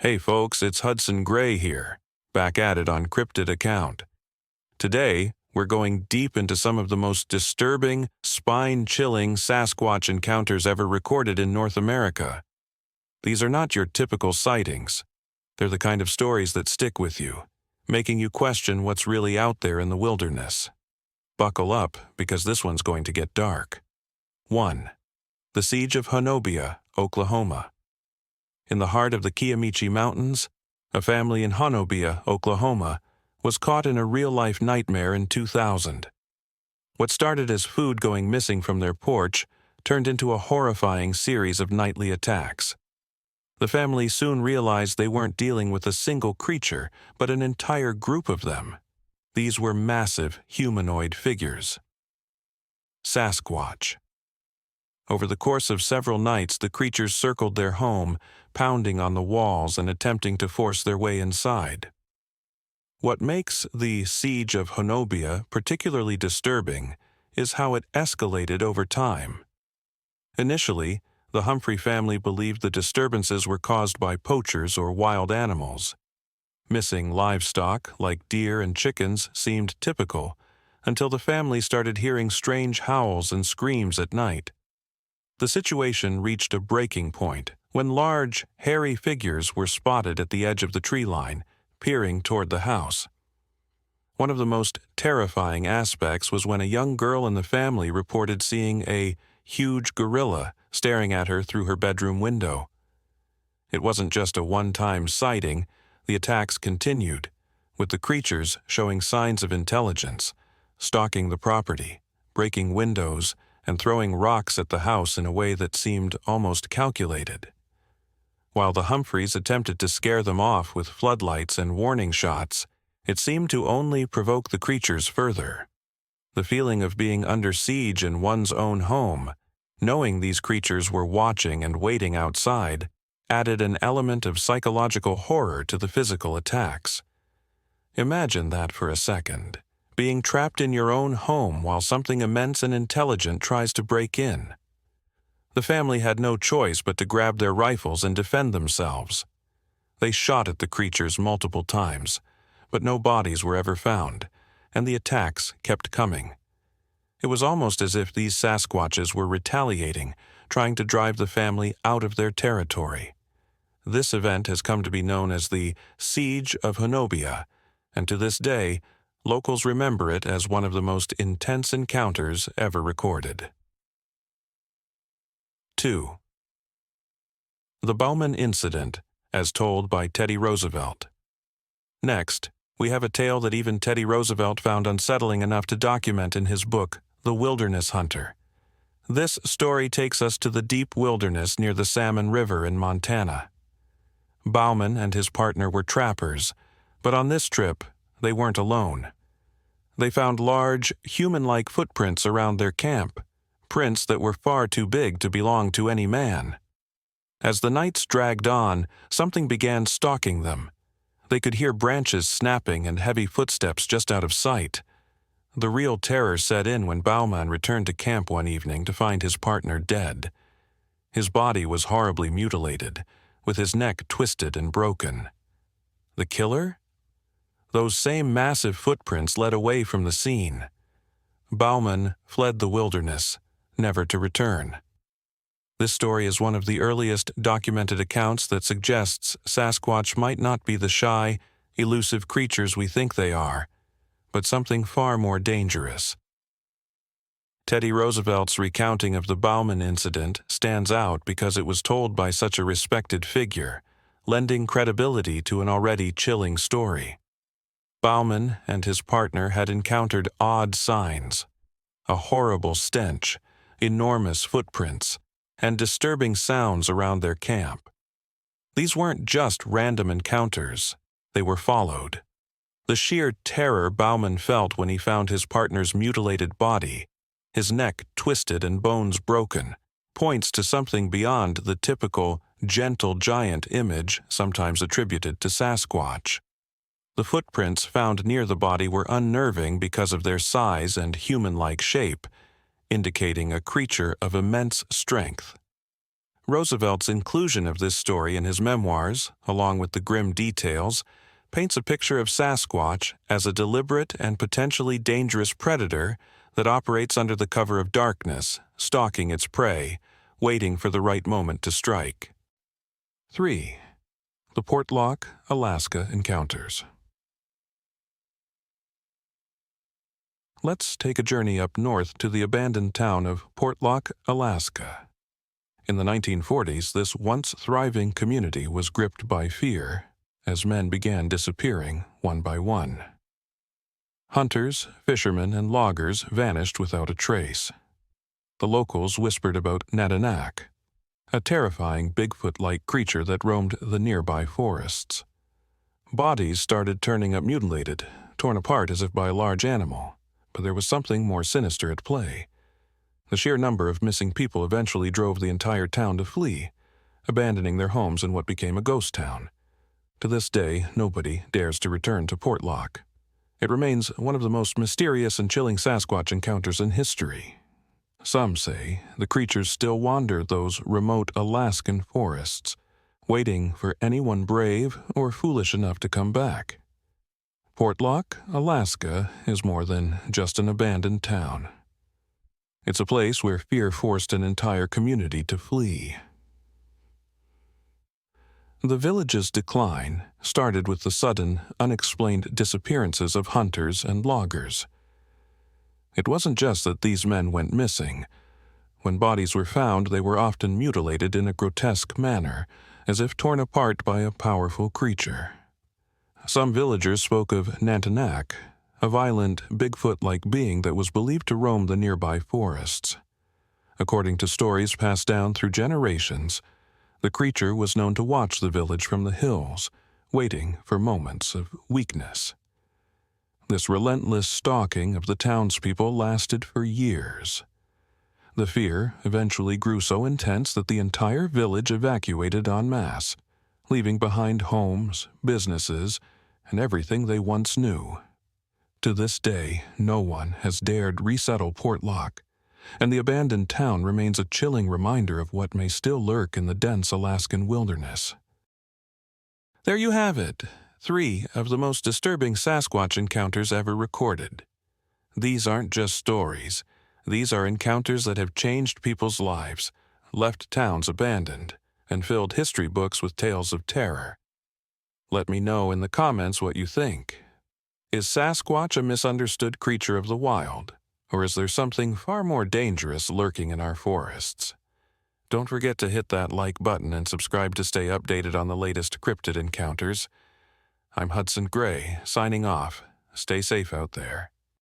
Hey folks, it's Hudson Grey here, back at it on Cryptid account. Today, we're going deep into some of the most disturbing, spine-chilling Sasquatch encounters ever recorded in North America. These are not your typical sightings. They're the kind of stories that stick with you, making you question what's really out there in the wilderness. Buckle up, because this one's going to get dark. 1. The Siege of Honobia, Oklahoma. In the heart of the Kiamichi Mountains, a family in Honobia, Oklahoma, was caught in a real-life nightmare in 2000. What started as food going missing from their porch turned into a horrifying series of nightly attacks. The family soon realized they weren't dealing with a single creature, but an entire group of them. These were massive humanoid figures. Sasquatch. Over the course of several nights, the creatures circled their home, pounding on the walls and attempting to force their way inside. What makes the Siege of Honobia particularly disturbing is how it escalated over time. Initially, the Humphrey family believed the disturbances were caused by poachers or wild animals. Missing livestock, like deer and chickens, seemed typical, until the family started hearing strange howls and screams at night. The situation reached a breaking point when large, hairy figures were spotted at the edge of the tree line, peering toward the house. One of the most terrifying aspects was when a young girl in the family reported seeing a huge gorilla staring at her through her bedroom window. It wasn't just a one-time sighting. The attacks continued, with the creatures showing signs of intelligence, stalking the property, breaking windows, and throwing rocks at the house in a way that seemed almost calculated. While the Humphreys attempted to scare them off with floodlights and warning shots, it seemed to only provoke the creatures further. The feeling of being under siege in one's own home, knowing these creatures were watching and waiting outside, added an element of psychological horror to the physical attacks. Imagine that for a second. Being trapped in your own home while something immense and intelligent tries to break in. The family had no choice but to grab their rifles and defend themselves. They shot at the creatures multiple times, but no bodies were ever found, and the attacks kept coming. It was almost as if these Sasquatches were retaliating, trying to drive the family out of their territory. This event has come to be known as the Siege of Honobia, and to this day, locals remember it as one of the most intense encounters ever recorded. 2. The Bauman Incident, as told by Teddy Roosevelt. Next, we have a tale that even Teddy Roosevelt found unsettling enough to document in his book, The Wilderness Hunter. This story takes us to the deep wilderness near the Salmon River in Montana. Bauman and his partner were trappers, but on this trip, they weren't alone. They found large, human-like footprints around their camp, prints that were far too big to belong to any man. As the nights dragged on, something began stalking them. They could hear branches snapping and heavy footsteps just out of sight. The real terror set in when Bauman returned to camp one evening to find his partner dead. His body was horribly mutilated, with his neck twisted and broken. The killer? Those same massive footprints led away from the scene. Bauman fled the wilderness, never to return. This story is one of the earliest documented accounts that suggests Sasquatch might not be the shy, elusive creatures we think they are, but something far more dangerous. Teddy Roosevelt's recounting of the Bauman incident stands out because it was told by such a respected figure, lending credibility to an already chilling story. Bauman and his partner had encountered odd signs, a horrible stench, enormous footprints, and disturbing sounds around their camp. These weren't just random encounters, they were followed. The sheer terror Bauman felt when he found his partner's mutilated body, his neck twisted and bones broken, points to something beyond the typical gentle giant image sometimes attributed to Sasquatch. The footprints found near the body were unnerving because of their size and human-like shape, indicating a creature of immense strength. Roosevelt's inclusion of this story in his memoirs, along with the grim details, paints a picture of Sasquatch as a deliberate and potentially dangerous predator that operates under the cover of darkness, stalking its prey, waiting for the right moment to strike. 3. The Portlock, Alaska Encounters. Let's take a journey up north to the abandoned town of Portlock, Alaska. In the 1940s, this once thriving community was gripped by fear as men began disappearing one by one. Hunters, fishermen, and loggers vanished without a trace. The locals whispered about Nantinaq, a terrifying Bigfoot-like creature that roamed the nearby forests. Bodies started turning up mutilated, torn apart as if by a large animal, but there was something more sinister at play. The sheer number of missing people eventually drove the entire town to flee, abandoning their homes in what became a ghost town. To this day, nobody dares to return to Portlock. It remains one of the most mysterious and chilling Sasquatch encounters in history. Some say the creatures still wander those remote Alaskan forests, waiting for anyone brave or foolish enough to come back. Portlock, Alaska, is more than just an abandoned town. It's a place where fear forced an entire community to flee. The village's decline started with the sudden, unexplained disappearances of hunters and loggers. It wasn't just that these men went missing. When bodies were found, they were often mutilated in a grotesque manner, as if torn apart by a powerful creature. Some villagers spoke of Nantinaq, a violent, Bigfoot-like being that was believed to roam the nearby forests. According to stories passed down through generations, the creature was known to watch the village from the hills, waiting for moments of weakness. This relentless stalking of the townspeople lasted for years. The fear eventually grew so intense that the entire village evacuated en masse, leaving behind homes, businesses, and everything they once knew. To this day, no one has dared resettle Portlock, and the abandoned town remains a chilling reminder of what may still lurk in the dense Alaskan wilderness. There you have it, 3 of the most disturbing Sasquatch encounters ever recorded. These aren't just stories. These are encounters that have changed people's lives, left towns abandoned, and filled history books with tales of terror. Let me know in the comments what you think. Is Sasquatch a misunderstood creature of the wild, or is there something far more dangerous lurking in our forests? Don't forget to hit that like button and subscribe to stay updated on the latest cryptid encounters. I'm Hudson Grey, signing off. Stay safe out there.